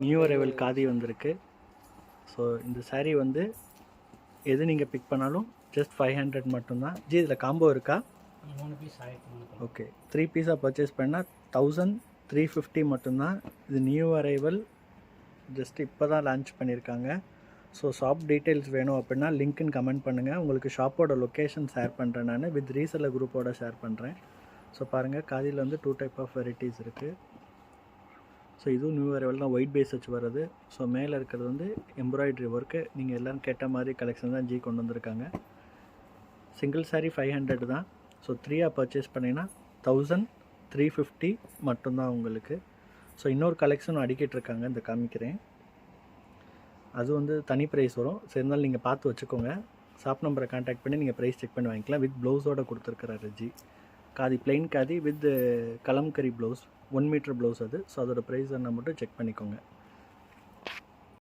New arrival khadi வந்திருக்கு. So இந்த saree வந்து எது நீங்கள் பிக் பண்ணாலும் ஜஸ்ட் 500 மட்டும்தான். ஜி இதில் காம்போ இருக்கா? 3 பீஸ் 1300. ஓகே, 3 பீஸாக பர்ச்சேஸ் பண்ணால் 1350 மட்டும்தான். இது நியூ அரைவல், ஜஸ்ட் இப்போ தான் லான்ச் பண்ணியிருக்காங்க. ஸோ ஷாப் டீட்டெயில்ஸ் வேணும் அப்படின்னா லிங்க்னு கமெண்ட் பண்ணுங்கள். உங்களுக்கு ஷாப்போட லொக்கேஷன் ஷேர் பண்ணுறேன், நான் வித் ரீசெல்லர் குரூப்போட ஷேர் பண்ணுறேன். ஸோ பாருங்கள், காதியில் வந்து 2 டைப் ஆஃப் வெரைட்டிஸ் இருக்குது. ஸோ இதுவும் நியூ அரைவல் தான், ஒயிட் பேஸ் வச்சு வருது. ஸோ மேலே இருக்கிறது வந்து எம்ப்ராய்டரி ஒர்க்கு. நீங்கள் எல்லோரும் கேட்ட மாதிரி கலெக்ஷன் தான் ஜி கொண்டு வந்திருக்காங்க. சிங்கிள் saree 500 தான். ஸோ 3ஆக பர்ச்சேஸ் பண்ணிங்கன்னா 1350 மட்டும்தான் உங்களுக்கு. ஸோ இன்னொரு கலெக்ஷனும் அடிக்கிட்டு இருக்காங்க, இந்த காமிக்கிறேன். அது வந்து தனி ப்ரைஸ் வரும். சரி, இருந்தாலும் நீங்கள் பார்த்து வச்சுக்கோங்க. ஷாப் நம்பரை கான்டாக்ட் பண்ணி நீங்கள் ப்ரைஸ் செக் பண்ணி வாங்கிக்கலாம். வித் ப்ளவுஸோடு கொடுத்துருக்குறாரு ஜி. Khadi plain Khadi with Kalamkari blouse, 1 metre blouse அது. ஸோ அதோட ப்ரைஸ் என்ன மட்டும் செக் பண்ணிக்கோங்க.